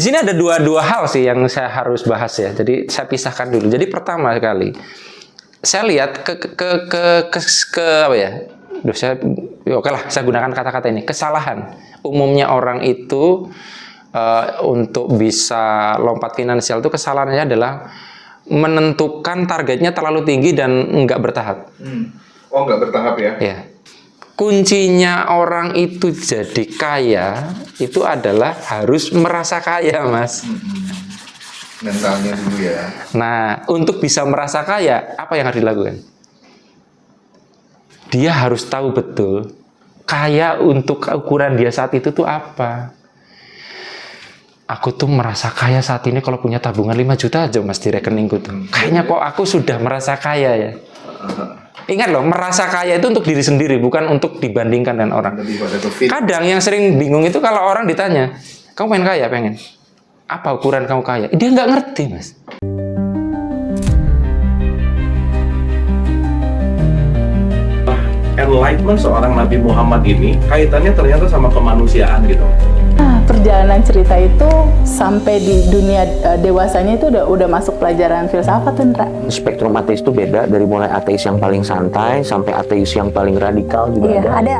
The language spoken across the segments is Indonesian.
Di sini ada dua hal sih yang saya harus bahas ya. Jadi saya pisahkan dulu. Jadi pertama sekali, saya lihat ke apa ya? Oke lah, saya gunakan kata-kata ini. Kesalahan umumnya orang itu untuk bisa lompat finansial itu kesalahannya adalah menentukan targetnya terlalu tinggi dan nggak bertahap. Oh, nggak bertahap ya? Ya. Kuncinya orang itu jadi kaya itu adalah harus merasa kaya, Mas. Mentalnya dulu ya. Nah, untuk bisa merasa kaya, apa yang harus dilakukan? Dia harus tahu betul kaya untuk ukuran dia saat itu tuh apa. Aku tuh merasa kaya saat ini kalau punya tabungan 5 juta aja, Mas, di rekeningku tuh. Kayaknya kok aku sudah merasa kaya ya. Ingat loh, merasa kaya itu untuk diri sendiri, bukan untuk dibandingkan dengan orang. Kadang yang sering bingung itu kalau orang ditanya, kamu pengen kaya? Pengen. Apa ukuran kamu kaya? Dia nggak ngerti, Mas. Enlightenment seorang Nabi Muhammad ini kaitannya ternyata sama kemanusiaan gitu. Nah, perjalanan cerita itu sampai di dunia dewasanya itu udah masuk pelajaran filsafat tuh, Ndra. Spektrum ateis itu beda, dari mulai ateis yang paling santai sampai ateis yang paling radikal juga Iya, ada.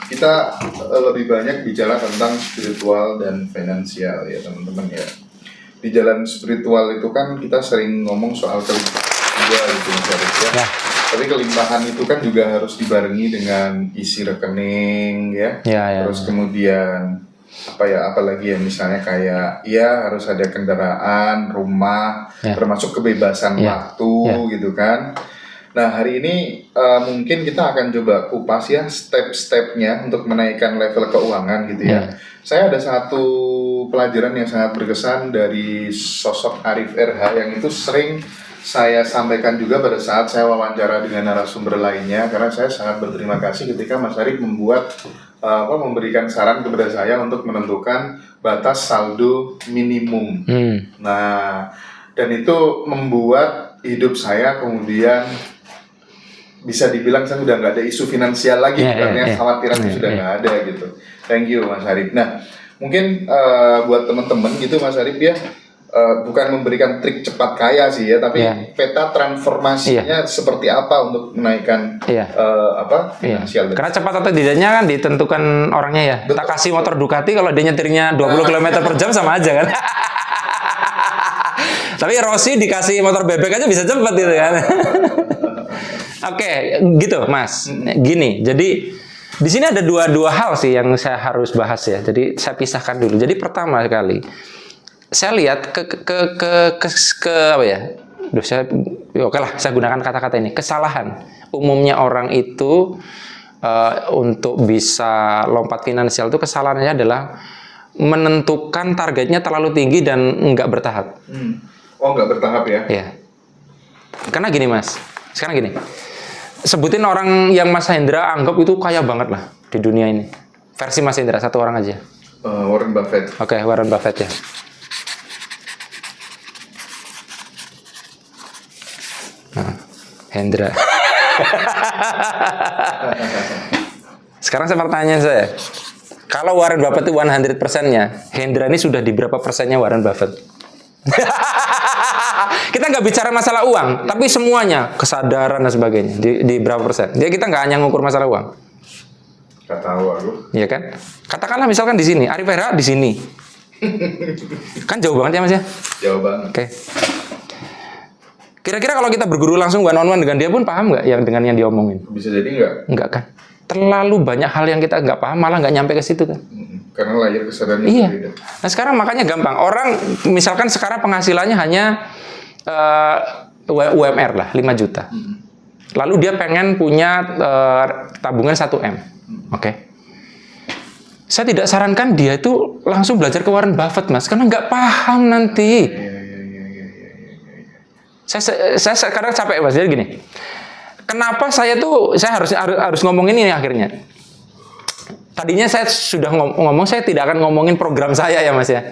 Kita lebih banyak bicara tentang spiritual dan finansial ya teman-teman ya. Di jalan spiritual itu kan kita sering ngomong soal kelimpahan juga gitu ya. Tapi kelimpahan itu kan juga harus dibarengi dengan isi rekening ya. Terus kemudian apalagi ya, misalnya kayak ya harus ada kendaraan, rumah, termasuk kebebasan waktu gitu kan. Nah, hari ini mungkin kita akan coba kupas ya step-stepnya untuk menaikkan level keuangan gitu ya. Saya ada satu pelajaran yang sangat berkesan dari sosok Arif RH yang itu sering saya sampaikan juga pada saat saya wawancara dengan narasumber lainnya, karena saya sangat berterima kasih ketika Mas Arif memberikan saran kepada saya untuk menentukan batas saldo minimum. Nah, dan itu membuat hidup saya kemudian bisa dibilang saya sudah nggak ada isu finansial lagi, karena khawatiran sudah nggak ada gitu. Thank you Mas Arif. Nah, mungkin buat teman-teman gitu Mas Arif ya, bukan memberikan trik cepat kaya sih ya, tapi peta transformasinya seperti apa untuk menaikkan finansial. Karena cepat atau tidaknya kan ditentukan orangnya ya. Kita kasih motor Ducati, kalau dia nyetirnya 20 km per jam sama aja kan. Tapi Rossi dikasih motor bebek aja bisa cepat gitu kan. Oke, gitu Mas. Gini, jadi di sini ada dua hal sih yang saya harus bahas ya. Jadi saya pisahkan dulu. Jadi pertama sekali, saya lihat apa ya? Oke lah, saya gunakan kata-kata ini. Kesalahan umumnya orang itu untuk bisa lompat finansial itu kesalahannya adalah menentukan targetnya terlalu tinggi dan nggak bertahap. Oh, nggak bertahap ya? Iya. Karena gini Mas, sekarang gini. Sebutin orang yang Mas Hendra anggap itu kaya banget lah di dunia ini. Versi Mas Hendra, satu orang aja. Warren Buffett. Oke, Warren Buffett ya. Nah, Hendra. Sekarang saya pertanyaan saya. Kalau Warren Buffett itu 100%-nya, Hendra ini sudah di berapa persennya Warren Buffett? Kita nggak bicara masalah uang, tapi semuanya, kesadaran dan sebagainya, di berapa persen? Jadi kita nggak hanya ngukur masalah uang. Nggak tahu aku. Iya kan? Katakanlah misalkan di sini, Arif RH di sini. Kan jauh banget ya Mas ya? Jauh banget. Oke. Kira-kira kalau kita berguru langsung one on one dengan dia pun paham nggak dengan yang diomongin? Bisa jadi nggak? Nggak kan? Terlalu banyak hal yang kita nggak paham, malah nggak nyampe ke situ kan? Karena layar kesadarannya berbeda. Nah sekarang makanya gampang. Orang misalkan sekarang penghasilannya hanya UMR lah 5 juta. Lalu dia pengen punya tabungan 1M. Oke. Saya tidak sarankan dia itu langsung belajar ke Warren Buffett Mas, karena nggak paham nanti. Saya sekarang capek Mas. Jadi gini. Kenapa saya harus ngomongin ini akhirnya? Tadinya saya sudah ngomong saya tidak akan ngomongin program saya ya Mas ya.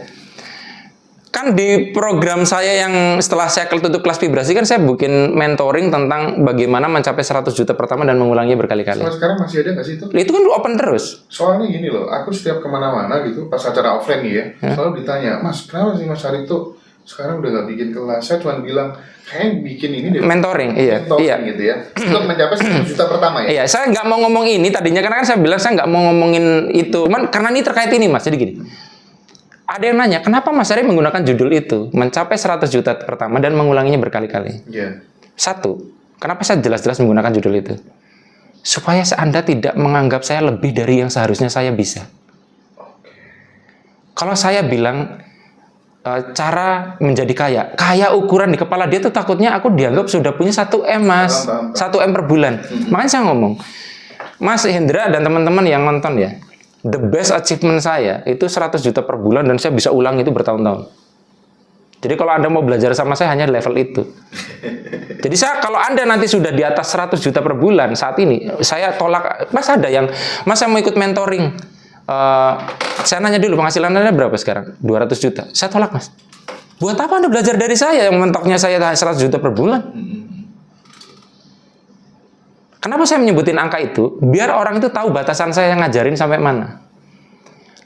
Kan di program saya yang setelah saya tutup kelas vibrasi kan saya bikin mentoring tentang bagaimana mencapai 100 juta pertama dan mengulanginya berkali-kali. Sampai sekarang masih ada nggak sih itu? Itu kan open terus. Soalnya gini loh, aku setiap kemana-mana gitu, pas acara offline nih ya, selalu ditanya, Mas, kenapa sih Mas Arif tuh sekarang udah nggak bikin kelas? Saya cuma bilang, kayaknya bikin ini deh. Mentoring, iya. Gitu ya. Untuk mencapai 1 juta pertama ya? Iya, saya nggak mau ngomong ini tadinya, karena kan saya bilang saya nggak mau ngomongin itu. Cuman karena ini terkait ini Mas, jadi gini. Ada yang nanya, kenapa Mas Arif menggunakan judul itu? Mencapai 100 juta pertama dan mengulanginya berkali-kali. Iya. Satu, kenapa saya jelas-jelas menggunakan judul itu? Supaya Anda tidak menganggap saya lebih dari yang seharusnya saya bisa. Kalau saya bilang cara menjadi kaya, kaya ukuran di kepala dia tuh takutnya aku dianggap sudah punya 1M Mas, 1M per bulan. Makanya saya ngomong, Mas Hendra dan teman-teman yang nonton ya, the best achievement saya itu 100 juta per bulan dan saya bisa ulang itu bertahun-tahun. Jadi kalau Anda mau belajar sama saya hanya level itu. Jadi kalau Anda nanti sudah di atas 100 juta per bulan saat ini, saya tolak. Mas ada yang, Mas saya mau ikut mentoring. Saya nanya dulu penghasilan Anda berapa sekarang? 200 juta. Saya tolak Mas. Buat apa Anda belajar dari saya yang mentoknya saya 100 juta per bulan? Kenapa saya menyebutin angka itu? Biar orang itu tahu batasan saya yang ngajarin sampai mana.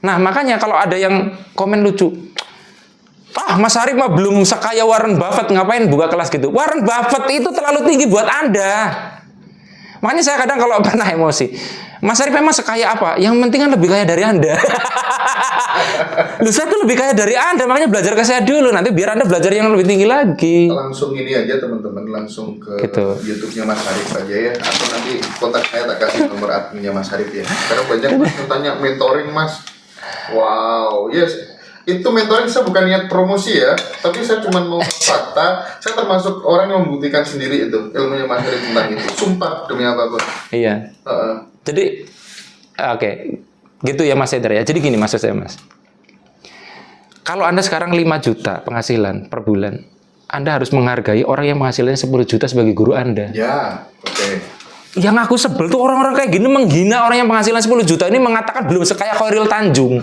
Nah, makanya kalau ada yang komen lucu, Mas Arif mah belum sekaya Warren Buffett, ngapain buka kelas gitu? Warren Buffett itu terlalu tinggi buat Anda. Makanya saya kadang kalau pernah emosi, Mas Arif memang sekaya apa? Yang penting kan lebih kaya dari Anda. Loh, saya tuh lebih kaya dari Anda, makanya belajar ke saya dulu. Nanti biar Anda belajar yang lebih tinggi lagi. Langsung ini aja teman-teman, langsung ke Gitu. YouTube-nya Mas Arif aja ya. Atau nanti kontak saya tak kasih nomor adminnya Mas Arif ya. Karena banyak yang tanya mentoring Mas. Wow, yes. Itu mentoring saya bukan niat promosi ya, tapi saya cuma mau fakta. Saya termasuk orang yang membuktikan sendiri itu ilmunya Mas Arif tentang itu. Sumpah demi apapun. Iya. Jadi, oke. Gitu ya Mas Hendra ya. Jadi gini maksud saya Mas. Kalau Anda sekarang 5 juta penghasilan per bulan, Anda harus menghargai orang yang penghasilannya 10 juta sebagai guru Anda. Ya, oke. Yang aku sebel tuh orang-orang kayak gini menghina orang yang penghasilan 10 juta ini, mengatakan belum sekaya Khairil Tanjung.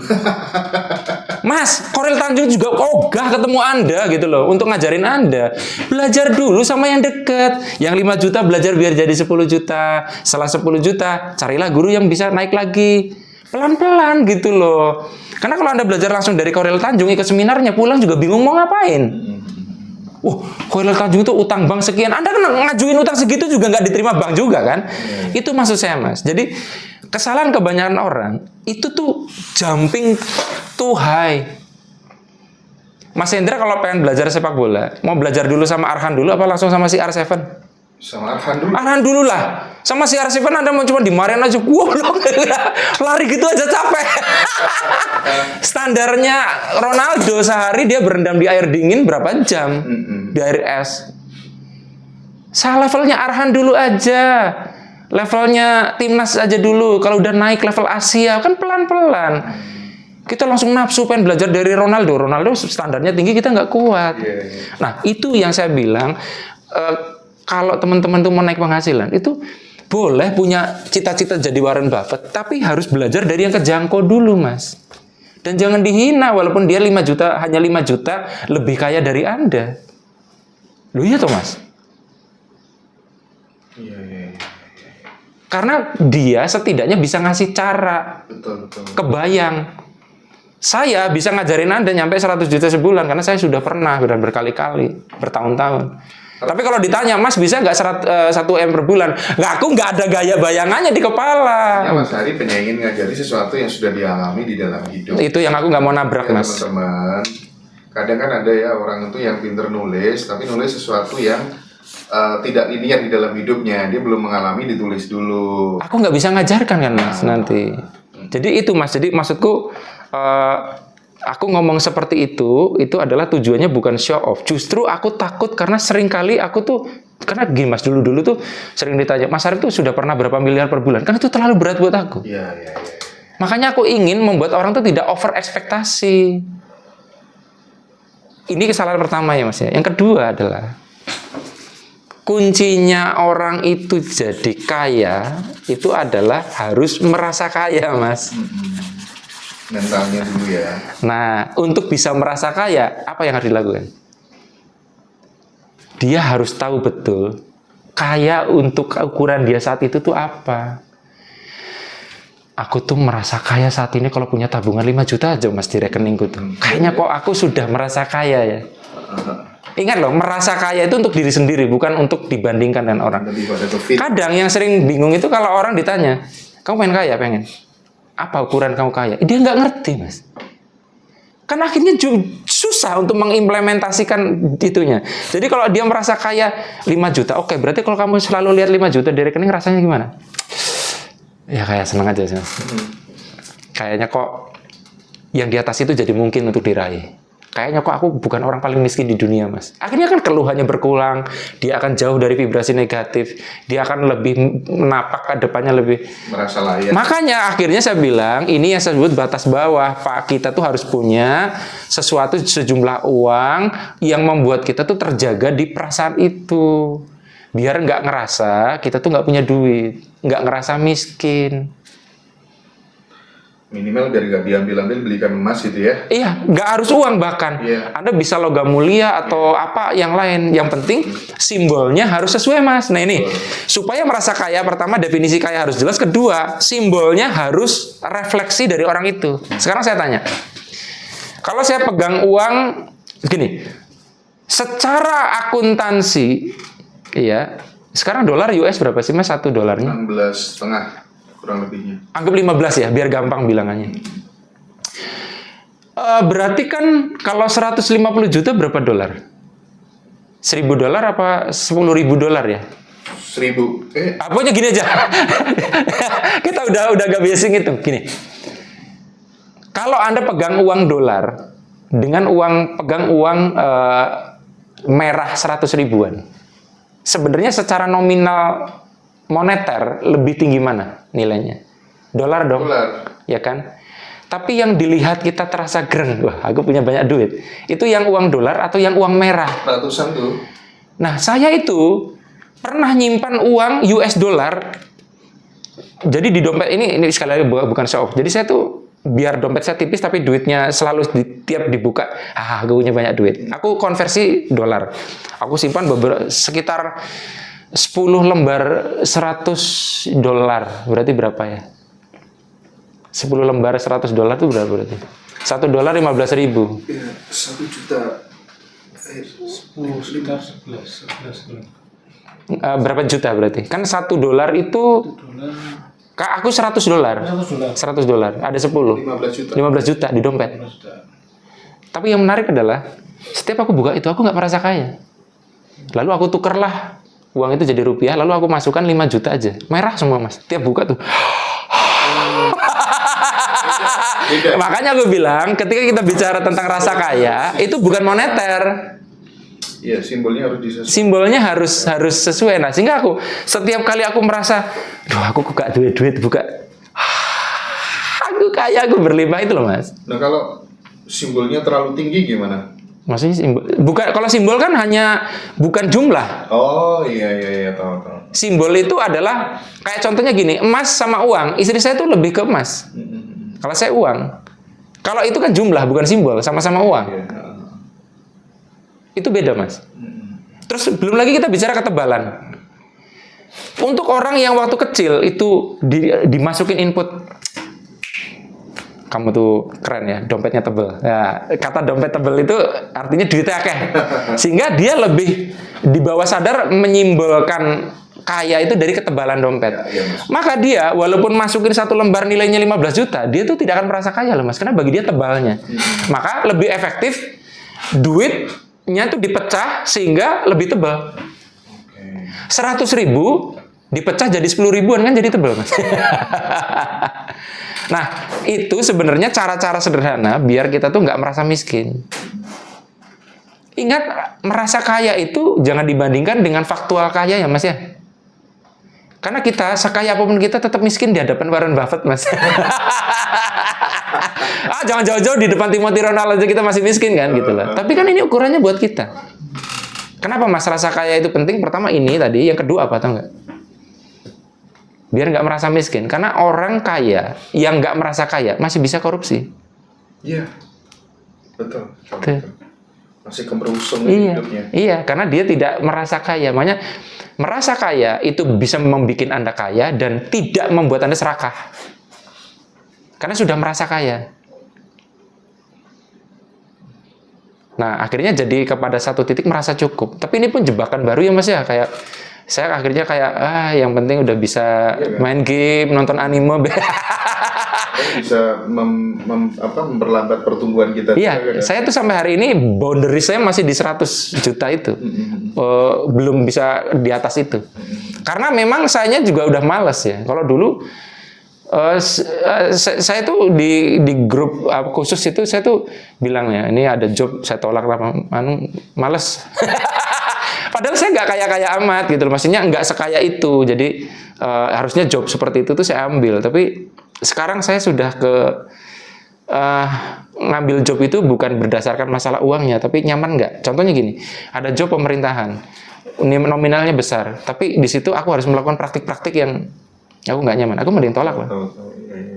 Mas, Khairil Tanjung juga ogah ketemu Anda gitu loh untuk ngajarin Anda. Belajar dulu sama yang deket. Yang 5 juta belajar biar jadi 10 juta. Setelah 10 juta, carilah guru yang bisa naik lagi. Pelan-pelan gitu loh. Karena kalau Anda belajar langsung dari Khairil Tanjung, ikut seminarnya, pulang juga bingung mau ngapain. Khairil Tanjung itu utang bank sekian. Anda kan ngajuin utang segitu juga nggak diterima bank juga kan? Itu maksud saya Mas. Jadi kesalahan kebanyakan orang itu tuh jumping too high. Mas Hendra kalau pengen belajar sepak bola, mau belajar dulu sama Arhan dulu apa langsung sama si R7? Sama Arhan dulu. Arhan dulu lah. Sama si R7 Anda mau cuma dimarahin aja. Lari gitu aja capek. Standarnya Ronaldo sehari dia berendam di air dingin berapa jam? Di air es. Saya levelnya Arhan dulu aja. Levelnya timnas aja dulu. Kalau udah naik level Asia kan pelan-pelan. Kita langsung nafsu pengen belajar dari Ronaldo. Ronaldo standarnya tinggi, kita nggak kuat. Nah, itu yang saya bilang. Kalau teman-teman tuh mau naik penghasilan, itu boleh punya cita-cita jadi Warren Buffett, tapi harus belajar dari yang kejangkau dulu, Mas. Dan jangan dihina, walaupun dia 5 juta, hanya 5 juta lebih kaya dari Anda. Loh iya toh, Mas? Iya. Karena dia setidaknya bisa ngasih cara. Betul. Kebayang. Saya bisa ngajarin Anda nyampe 100 juta sebulan, karena saya sudah pernah berkali-kali, bertahun-tahun. Tapi kalau ditanya, Mas bisa nggak 1M per bulan? Aku nggak ada gaya bayangannya di kepala. Ya, Mas Ari pengen ngajari sesuatu yang sudah dialami di dalam hidup. Itu yang aku nggak mau nabrak, Ya, Mas. teman-teman. Kadang kan ada ya orang itu yang pinter nulis, tapi nulis sesuatu yang tidak linear di dalam hidupnya. Dia belum mengalami, ditulis dulu. Aku nggak bisa ngajarkan kan, Mas, nanti. Jadi itu, Mas. Jadi maksudku, aku ngomong seperti itu adalah tujuannya bukan show off. Justru aku takut karena seringkali aku tuh, karena gini Mas, dulu tuh sering ditanya, Mas Arif tuh sudah pernah berapa miliar per bulan? Kan itu terlalu berat buat aku. Iya. Makanya aku ingin membuat orang tuh tidak over ekspektasi. Ini kesalahan pertama ya Mas ya. Yang kedua adalah kuncinya orang itu jadi kaya itu adalah harus merasa kaya, Mas. mentalnya dulu ya. Nah, untuk bisa merasa kaya, apa yang harus dilakukan? Dia harus tahu betul kaya untuk ukuran dia saat itu tuh apa. Aku tuh merasa kaya saat ini kalau punya tabungan 5 juta aja mas di rekeningku tuh. Kayaknya kok aku sudah merasa kaya ya. Ingat loh, merasa kaya itu untuk diri sendiri, bukan untuk dibandingkan dengan orang. Lebih pada ke fit. Kadang yang sering bingung itu kalau orang ditanya, kamu pengen kaya? Pengen. Apa ukuran kamu kaya? Dia nggak ngerti mas. Kan akhirnya susah untuk mengimplementasikan itunya. Jadi kalau dia merasa kaya 5 juta, oke, berarti kalau kamu selalu lihat 5 juta di rekening rasanya gimana? Ya kayak seneng aja sih mas. Kayaknya kok yang di atas itu jadi mungkin untuk diraih. Kayaknya kok aku bukan orang paling miskin di dunia mas. Akhirnya kan keluhannya berkurang, dia akan jauh dari vibrasi negatif, dia akan lebih menapak ke depannya lebih. Merasa layak. Makanya akhirnya saya bilang ini yang saya sebut batas bawah. Pak, kita tuh harus punya sesuatu sejumlah uang yang membuat kita tuh terjaga di perasaan itu. Biar nggak ngerasa kita tuh nggak punya duit, nggak ngerasa miskin. Minimal biar nggak diambil-ambil belikan emas gitu ya. Iya, nggak harus uang bahkan. Iya. Anda bisa logam mulia atau apa yang lain. Yang penting simbolnya harus sesuai mas. Nah ini, supaya merasa kaya, pertama definisi kaya harus jelas. Kedua, simbolnya harus refleksi dari orang itu. Sekarang saya tanya, kalau saya pegang uang, gini, secara akuntansi, iya, sekarang dolar US berapa sih mas satu dolarnya? 16,5 kurang lebihnya. Anggap 15 ya, biar gampang bilangannya. Berarti kan kalau 150 juta berapa dolar? 1.000 dolar apa 10.000 dolar ya? 1.000. Pokoknya gini aja. Kita udah gak biasa ngitung. Gini. Kalau Anda pegang uang dolar dengan pegang uang merah 100 ribuan. Sebenarnya secara nominal moneter lebih tinggi mana nilainya? Dolar dong. Dolar. Ya kan? Tapi yang dilihat kita terasa greng, wah aku punya banyak duit. Itu yang uang dolar atau yang uang merah? Ratusan tuh. Nah, saya itu pernah nyimpan uang US dollar. Jadi di dompet ini sekali lagi bukan show off. Jadi saya tuh biar dompet saya tipis tapi duitnya selalu tiap dibuka, aku punya banyak duit. Aku konversi dolar. Aku simpan sekitar 10 lembar 100 dolar. Berarti berapa ya? 10 lembar 100 dolar itu berapa berarti? 1 dolar 15.000. Ya, 1 juta. 10 sekitar 11 Berapa juta berarti? Kan 1 dolar itu dolar. Aku 100 dolar. 100 dolar. Ada 10. 15 juta. 15 juta di dompet. Tapi yang menarik adalah setiap aku buka itu aku nggak merasa kaya. Lalu aku tukerlah uang itu jadi rupiah, lalu aku masukkan 5 juta aja. Merah semua mas. Tiap buka tuh. Makanya aku bilang ketika kita bicara tentang rasa kaya itu bukan moneter. Iya, simbolnya harus disesuaikan. Simbolnya harus sesuai. Nah, sehingga aku setiap kali aku merasa, duh aku gak duit buka. Aku kaya, aku berlimpah itu loh mas. Nah, kalau simbolnya terlalu tinggi gimana? Maksudnya kalau simbol kan hanya bukan jumlah. Oh, iya, tahu. Simbol itu adalah kayak contohnya gini, emas sama uang. Istri saya tuh lebih ke emas. Kalau saya uang. Kalau itu kan jumlah bukan simbol, sama-sama uang. Iya. Itu beda mas. Terus belum lagi kita bicara ketebalan. Untuk orang yang waktu kecil itu dimasukin input, kamu tuh keren ya, dompetnya tebel. Ya, kata dompet tebel itu artinya duitnya akeh. Sehingga dia lebih di bawah sadar menyimbolkan kaya itu dari ketebalan dompet. Ya, mas. Maka dia walaupun masukin 1 lembar nilainya 15 juta, dia tuh tidak akan merasa kaya loh mas. Karena bagi dia tebalnya. Maka lebih efektif duitnya tuh dipecah sehingga lebih tebal. 100.000 dipecah jadi 10 ribuan kan jadi tebal mas. Nah itu sebenarnya cara-cara sederhana biar kita tuh nggak merasa miskin. Ingat, merasa kaya itu jangan dibandingkan dengan faktual kaya ya mas ya. Karena kita sekaya apapun kita tetap miskin di hadapan Warren Buffett mas. Jangan jauh-jauh di depan Timothy Ronald aja kita masih miskin kan gitu loh. Tapi kan ini ukurannya buat kita. Kenapa mas rasa kaya itu penting? Pertama ini tadi, yang kedua apa tau nggak? Biar nggak merasa miskin. Karena orang kaya yang nggak merasa kaya masih bisa korupsi. Iya, betul. Tuh. Masih kemerusung Iya, hidupnya. iya, karena dia tidak merasa kaya. Makanya merasa kaya itu bisa membuat Anda kaya dan tidak membuat Anda serakah. Karena sudah merasa kaya. Nah, akhirnya jadi kepada satu titik merasa cukup. Tapi ini pun jebakan baru ya Mas ya, kayak saya akhirnya kayak yang penting udah bisa main game, nonton anime. Bisa memperlambat pertumbuhan kita. Iya, saya tuh sampai hari ini boundary saya masih di 100 juta itu. Belum bisa di atas itu. Karena memang sayanya juga udah males ya. Kalau dulu saya tuh di grup khusus itu saya tuh bilang ya, ini ada job saya tolak lah, males. Padahal saya nggak kaya-kaya amat gitu loh. Maksudnya nggak sekaya itu. Jadi harusnya job seperti itu tuh saya ambil. Tapi sekarang saya sudah ke ngambil job itu bukan berdasarkan masalah uangnya, tapi nyaman nggak. Contohnya gini, ada job pemerintahan, nominalnya besar, tapi di situ aku harus melakukan praktik-praktik yang aku nggak nyaman. Aku mending tolak lah.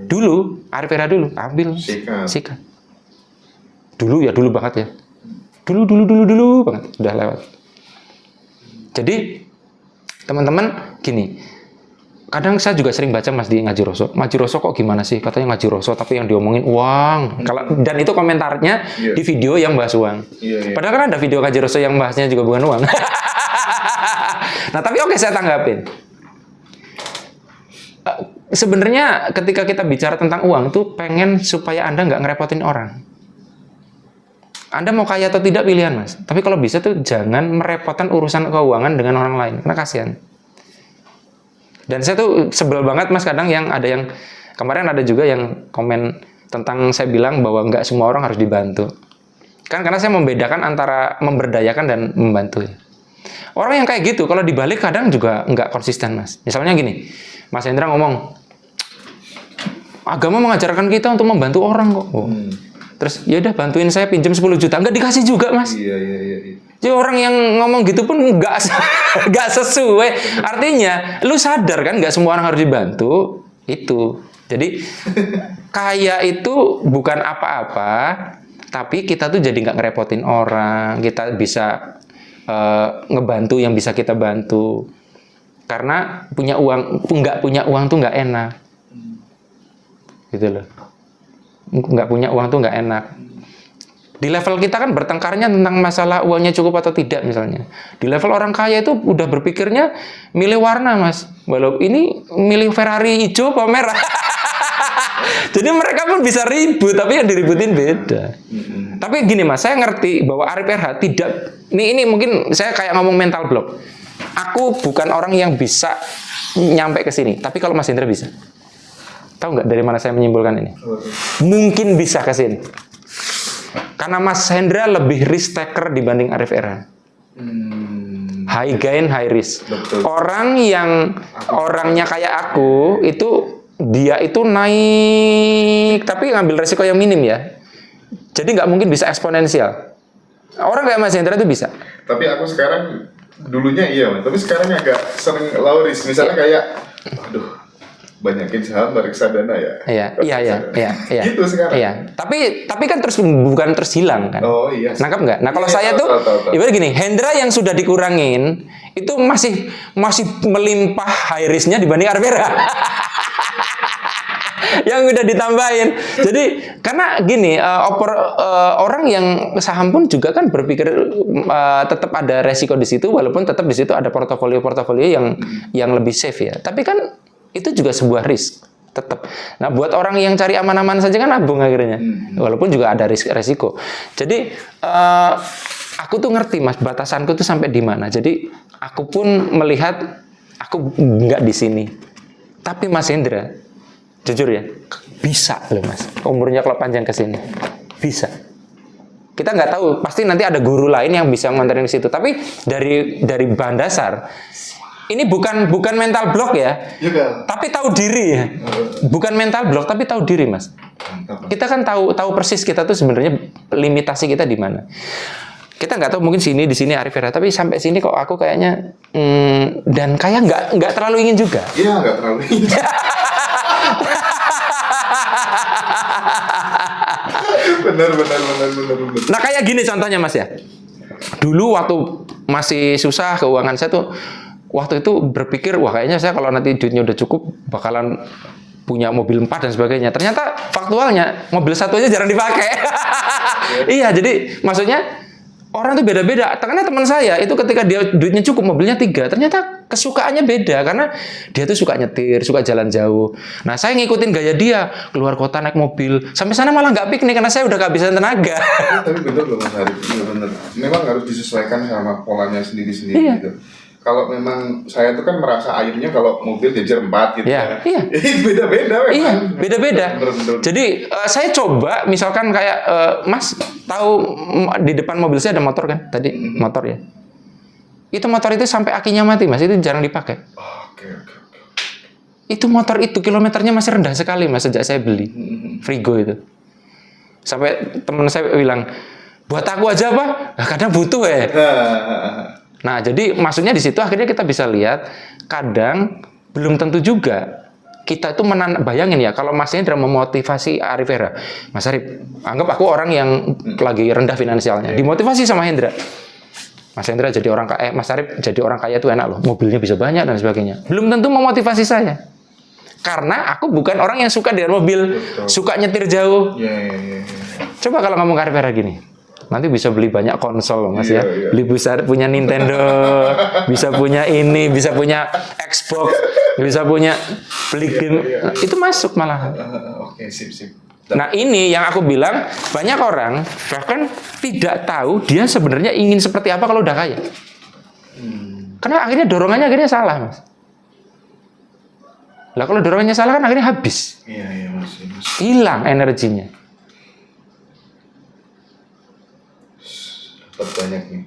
Dulu, Arif Era dulu, ambil. Sikat. Dulu banget ya. Dulu banget. Udah lewat. Jadi, teman-teman, gini. Kadang saya juga sering baca Mas di Ngaji Roso. Ngaji Roso kok gimana sih? Katanya Ngaji Roso, tapi yang diomongin uang. Dan itu komentarnya di video yang bahas uang. Padahal kan ada video Ngaji Roso yang bahasnya juga bukan uang. Nah, tapi oke, saya tanggapin. Sebenarnya ketika kita bicara tentang uang tuh pengen supaya Anda nggak ngerepotin orang. Anda mau kaya atau tidak pilihan Mas. Tapi kalau bisa tuh jangan merepotkan urusan keuangan dengan orang lain. Karena kasihan. Dan saya tuh sebel banget Mas kadang yang ada yang kemarin ada juga yang komen tentang saya bilang bahwa nggak semua orang harus dibantu. Kan karena saya membedakan antara memberdayakan dan membantu. Orang yang kayak gitu kalau dibalik kadang juga nggak konsisten Mas. Misalnya gini, Mas Hendra ngomong, agama mengajarkan kita untuk membantu orang kok. Terus ya udah bantuin saya pinjam 10 juta, nggak dikasih juga Mas. Iya. Jadi orang yang ngomong gitu pun nggak sesuai. Artinya, lu sadar kan nggak semua orang harus dibantu itu. Jadi kaya itu bukan apa-apa, tapi kita tuh jadi nggak ngerepotin orang. Kita bisa ngebantu yang bisa kita bantu. Karena nggak punya uang tuh nggak enak, gitu loh. Nggak punya uang tuh nggak enak. Di level kita kan bertengkarnya tentang masalah uangnya cukup atau tidak misalnya. Di level orang kaya itu udah berpikirnya milih warna Mas. Walau ini milih Ferrari hijau apa merah. Jadi mereka pun bisa ribut, tapi yang diributin beda. Tapi gini Mas, saya ngerti bahwa Arif RH tidak. Ini mungkin saya kayak ngomong mental block. Aku bukan orang yang bisa nyampe ke sini, tapi kalau Mas Hendra bisa. Tahu nggak dari mana saya menyimpulkan ini? Mungkin bisa ke sini. Karena Mas Hendra lebih risk taker dibanding Arif RH. High gain, high risk. Betul. Orang yang orangnya kayak aku, itu dia itu naik, tapi ngambil resiko yang minim ya. Jadi nggak mungkin bisa eksponensial. Orang kayak Mas Hendra itu bisa. Tapi aku sekarang dulunya iya, tapi sekarang agak sering low risk. Misalnya kayak, aduh, banyakin saham reksadana ya. Iya. Gitu sekarang. Iya. Tapi kan bukan terus hilang kan. Oh iya. Nangkap nggak? Nah kalau Iya, saya tuh, ibarat gini, Hendra yang sudah dikurangin itu masih melimpah high risk-nya dibanding Arvera. Yang udah ditambahin. Jadi karena gini, orang yang saham pun juga kan berpikir tetap ada resiko di situ, walaupun tetap di situ ada portofolio yang lebih safe ya. Tapi kan itu juga sebuah risk tetap. Nah, buat orang yang cari aman-aman saja kan nabung akhirnya. Walaupun juga ada resiko. Jadi aku tuh ngerti Mas batasanku tuh sampai di mana. Jadi aku pun melihat aku nggak di sini. Tapi Mas Hendra, jujur ya, bisa loh Mas. Umurnya kalau panjang ke sini. Bisa. Kita nggak tahu, pasti nanti ada guru lain yang bisa nganterin ke situ. Tapi dari bahan dasar, ini bukan mental block ya. Juga. Tapi tahu diri ya. Bukan mental block, tapi tahu diri Mas. Mantap. Kita kan tahu persis kita tuh sebenarnya limitasi kita di mana. Kita nggak tahu mungkin di sini Arif RH, tapi sampai sini kok aku kayaknya dan kayak nggak terlalu ingin juga. Iya, nggak terlalu ingin. benar. Nah kayak gini contohnya Mas ya. Dulu waktu masih susah keuangan saya tuh, waktu itu berpikir wah kayaknya saya kalau nanti duitnya udah cukup bakalan punya mobil 4 dan sebagainya. Ternyata faktualnya mobil satu aja jarang dipakai. Iya, jadi maksudnya orang tuh beda-beda. Karena teman saya itu ketika dia duitnya cukup mobilnya 3, ternyata kesukaannya beda karena dia tuh suka nyetir, suka jalan jauh. Nah, saya ngikutin gaya dia, keluar kota naik mobil. Sampai sana malah nggak piknik karena saya udah kehabisan tenaga. Tapi benar loh Mas Arif, benar. Memang harus disesuaikan sama polanya sendiri-sendiri Iya. gitu. Kalau memang saya tuh kan merasa akhirnya kalau mobil diajar 4 gitu Iya, ya. iya. Beda-beda memang. Iya, beda-beda. Bener. Jadi saya coba misalkan kayak Mas tahu di depan mobil saya ada motor kan? Tadi motor ya. Itu motor itu sampai akinya mati Mas, itu jarang dipakai. Oke. Itu motor itu kilometernya masih rendah sekali Mas sejak saya beli. Frigo itu. Sampai teman saya bilang, "Buat aku aja, Pak." Nah, kadang butuh ya. Nah, jadi maksudnya di situ akhirnya kita bisa lihat kadang belum tentu juga kita itu bayangin ya kalau Mas Hendra memotivasi Arif Hera. Mas Arif, anggap aku orang yang lagi rendah finansialnya, dimotivasi sama Hendra. Mas Hendra jadi orang kaya, Mas Arif jadi orang kaya itu enak loh, mobilnya bisa banyak dan sebagainya. Belum tentu memotivasi saya. Karena aku bukan orang yang suka dengan mobil, suka nyetir jauh. Iya. Coba kalau ngomong ke Arif Hera gini, nanti bisa beli banyak konsol loh Mas ya. Iya. Beli besar punya Nintendo, bisa punya ini, bisa punya Xbox, bisa punya beli game. Nah, itu masuk malah. Oke, sip. Nah ini yang aku bilang, banyak orang bahkan tidak tahu dia sebenarnya ingin seperti apa kalau udah kaya. Karena akhirnya dorongannya akhirnya salah Mas. Lah kalau dorongannya salah kan akhirnya habis. Iya, Mas. Hilang energinya. Dapat banyak nih.